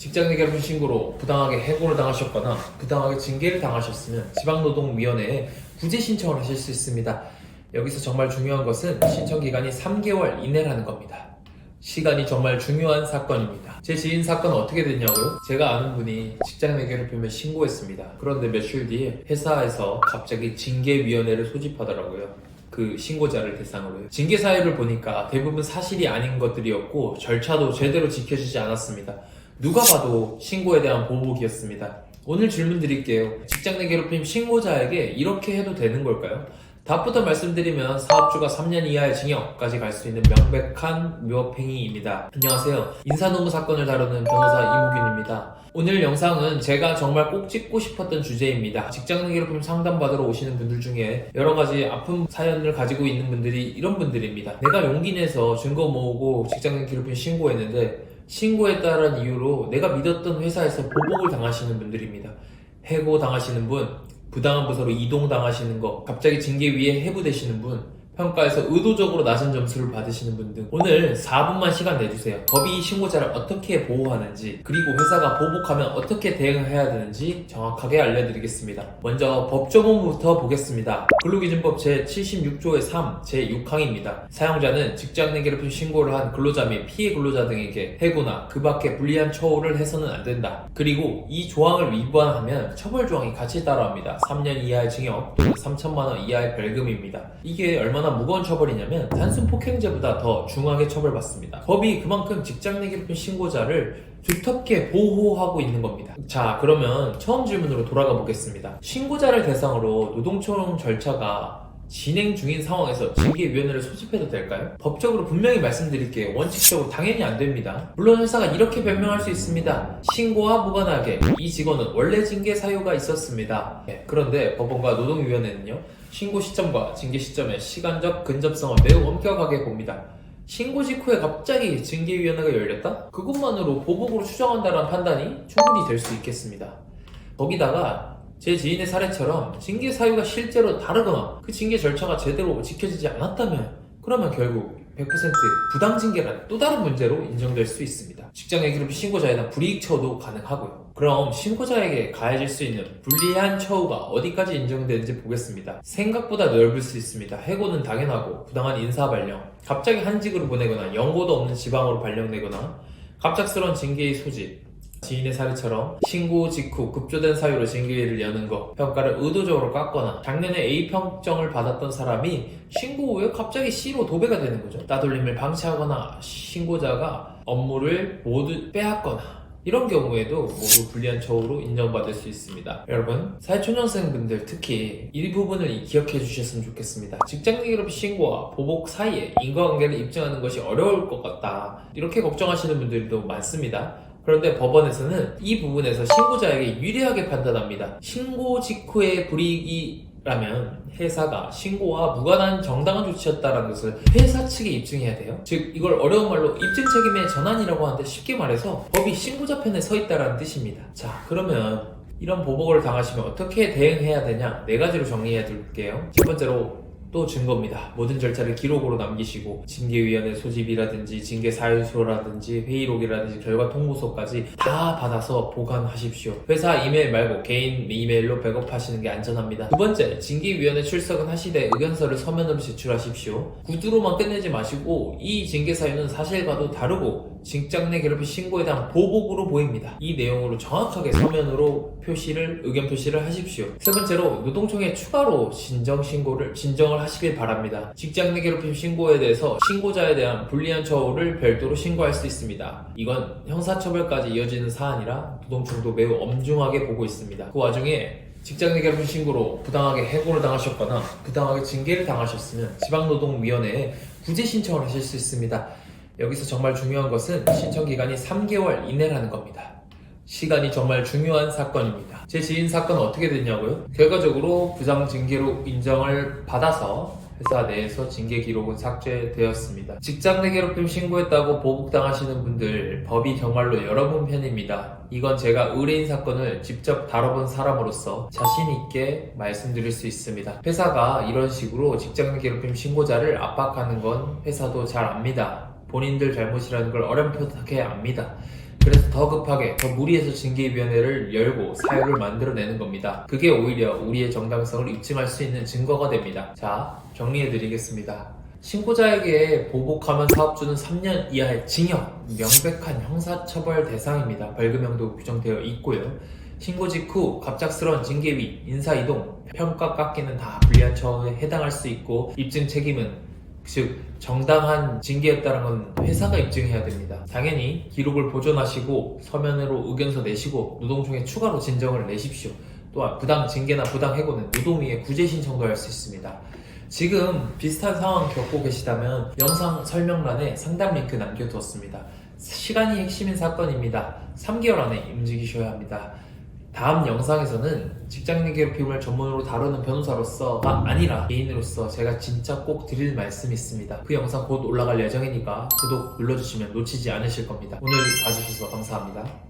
직장 내 괴롭힘 신고로 부당하게 해고를 당하셨거나 부당하게 징계를 당하셨으면 지방노동위원회에 구제 신청을 하실 수 있습니다. 여기서 정말 중요한 것은 신청 기간이 3개월 이내라는 겁니다. 시간이 정말 중요한 사건입니다. 제 지인 사건은 어떻게 됐냐고요? 제가 아는 분이 직장 내 괴롭힘을 신고했습니다. 그런데 며칠 뒤에 회사에서 갑자기 징계위원회를 소집하더라고요. 그 신고자를 대상으로요. 징계 사유를 보니까 대부분 사실이 아닌 것들이었고 절차도 제대로 지켜지지 않았습니다. 누가 봐도 신고에 대한 보복이었습니다. 오늘 질문 드릴게요. 직장 내 괴롭힘 신고자에게 이렇게 해도 되는 걸까요? 답부터 말씀드리면 사업주가 3년 이하의 징역까지 갈 수 있는 명백한 위법행위입니다. 안녕하세요. 인사노무 사건을 다루는 변호사 이무균입니다. 오늘 영상은 제가 정말 꼭 찍고 싶었던 주제입니다. 직장 내 괴롭힘 상담받으러 오시는 분들 중에 여러가지 아픈 사연을 가지고 있는 분들이 이런 분들입니다. 내가 용기 내서 증거 모으고 직장 내 괴롭힘 신고했는데 신고했다는 이유로 내가 믿었던 회사에서 보복을 당하시는 분들입니다. 해고 당하시는 분, 부당한 부서로 이동당하시는 거, 갑자기 징계위에 해부되시는 분, 평가에서 의도적으로 낮은 점수를 받으시는 분 등 오늘 4분만 시간 내주세요. 법이 신고자를 어떻게 보호하는지, 그리고 회사가 보복하면 어떻게 대응해야 되는지 정확하게 알려드리겠습니다. 먼저 법조문부터 보겠습니다. 근로기준법 제76조의 3, 제6항입니다. 사용자는 직장 내 괴롭힘 신고를 한 근로자 및 피해 근로자 등에게 해고나 그 밖에 불리한 처우를 해서는 안 된다. 그리고 이 조항을 위반하면 처벌 조항이 같이 따라옵니다. 3년 이하의 징역 또는 3천만 원 이하의 벌금입니다. 이게 얼마나 무거운 처벌이냐면 단순 폭행죄보다 더 중하게 처벌받습니다. 법이 그만큼 직장 내 괴롭힘 신고자를 두텁게 보호하고 있는 겁니다. 자, 그러면 처음 질문으로 돌아가 보겠습니다. 신고자를 대상으로 노동청 절차가 진행 중인 상황에서 징계위원회를 소집해도 될까요? 법적으로 분명히 말씀드릴게요. 원칙적으로 당연히 안 됩니다. 물론 회사가 이렇게 변명할 수 있습니다. 신고와 무관하게 이 직원은 원래 징계 사유가 있었습니다. 그런데 법원과 노동위원회는요, 신고 시점과 징계 시점의 시간적 근접성을 매우 엄격하게 봅니다. 신고 직후에 갑자기 징계위원회가 열렸다? 그것만으로 보복으로 추정한다는 판단이 충분히 될 수 있겠습니다. 거기다가 제 지인의 사례처럼 징계 사유가 실제로 다르거나 그 징계 절차가 제대로 지켜지지 않았다면 그러면 결국 100% 부당 징계라는 또 다른 문제로 인정될 수 있습니다. 직장 내 괴롭힘 신고자에 대한 불이익 처우도 가능하고요. 그럼 신고자에게 가해질 수 있는 불리한 처우가 어디까지 인정되는지 보겠습니다. 생각보다 넓을 수 있습니다. 해고는 당연하고 부당한 인사 발령, 갑자기 한직으로 보내거나 연고도 없는 지방으로 발령내거나 갑작스러운 징계의 소집, 지인의 사례처럼 신고 직후 급조된 사유로 징계위를 여는 것, 평가를 의도적으로 깎거나 작년에 A 평점을 받았던 사람이 신고 후에 갑자기 C로 도배가 되는 거죠. 따돌림을 방치하거나 신고자가 업무를 모두 빼앗거나 이런 경우에도 모두 불리한 처우로 인정받을 수 있습니다. 여러분, 사회초년생분들 특히 이 부분을 기억해 주셨으면 좋겠습니다. 직장 내 괴롭힘 신고와 보복 사이에 인과관계를 입증하는 것이 어려울 것 같다, 이렇게 걱정하시는 분들도 많습니다. 그런데 법원에서는 이 부분에서 신고자에게 유리하게 판단합니다. 신고 직후의 불이익이라면 회사가 신고와 무관한 정당한 조치였다는 것을 회사 측에 입증해야 돼요. 즉, 이걸 어려운 말로 입증 책임의 전환이라고 하는데 쉽게 말해서 법이 신고자 편에 서 있다는 뜻입니다. 자, 그러면 이런 보복을 당하시면 어떻게 대응해야 되냐, 4가지로 정리해 둘게요. 첫 번째로 또 증거입니다. 모든 절차를 기록으로 남기시고 징계위원회 소집이라든지 징계 사유서라든지 회의록이라든지 결과 통보서까지 다 받아서 보관하십시오. 회사 이메일 말고 개인 이메일로 백업하시는 게 안전합니다. 두 번째, 징계위원회 출석은 하시되 의견서를 서면으로 제출하십시오. 구두로만 끝내지 마시고 이 징계 사유는 사실과도 다르고 직장 내 괴롭힘 신고에 대한 보복으로 보입니다. 이 내용으로 정확하게 서면으로 의견 표시를 하십시오. 세 번째로, 노동청에 추가로 진정을 하시길 바랍니다. 직장 내 괴롭힘 신고에 대해서 신고자에 대한 불리한 처우를 별도로 신고할 수 있습니다. 이건 형사처벌까지 이어지는 사안이라 노동청도 매우 엄중하게 보고 있습니다. 그 와중에 직장 내 괴롭힘 신고로 부당하게 해고를 당하셨거나 부당하게 징계를 당하셨으면 지방노동위원회에 구제 신청을 하실 수 있습니다. 여기서 정말 중요한 것은 신청 기간이 3개월 이내라는 겁니다. 시간이 정말 중요한 사건입니다. 제 지인 사건은 어떻게 됐냐고요? 결과적으로 부당 징계로 인정을 받아서 회사 내에서 징계 기록은 삭제되었습니다. 직장 내 괴롭힘 신고했다고 보복당하시는 분들, 법이 정말로 여러분 편입니다. 이건 제가 의뢰인 사건을 직접 다뤄본 사람으로서 자신 있게 말씀드릴 수 있습니다. 회사가 이런 식으로 직장 내 괴롭힘 신고자를 압박하는 건 회사도 잘 압니다. 본인들 잘못이라는 걸 어렴풋하게 압니다. 그래서 더 급하게 더 무리해서 징계위원회를 열고 사유를 만들어내는 겁니다. 그게 오히려 우리의 정당성을 입증할 수 있는 증거가 됩니다. 자, 정리해드리겠습니다. 신고자에게 보복하면 사업주는 3년 이하의 징역, 명백한 형사처벌 대상입니다. 벌금형도 규정되어 있고요. 신고 직후 갑작스러운 징계위, 인사이동, 평가 깎이는 다 불리한 처우에 해당할 수 있고 입증 책임은 즉 정당한 징계였다는 건 회사가 입증해야 됩니다. 당연히 기록을 보존하시고 서면으로 의견서 내시고 노동청에 추가로 진정을 내십시오. 또한 부당 징계나 부당 해고는 노동위에 구제 신청도 할 수 있습니다. 지금 비슷한 상황 겪고 계시다면 영상 설명란에 상담 링크 남겨두었습니다. 시간이 핵심인 사건입니다. 3개월 안에 움직이셔야 합니다. 다음 영상에서는 직장인 괴롭힘을 전문으로 다루는 변호사로서가 아니라 개인으로서 제가 진짜 꼭 드릴 말씀이 있습니다. 그 영상 곧 올라갈 예정이니까 구독 눌러주시면 놓치지 않으실 겁니다. 오늘 봐주셔서 감사합니다.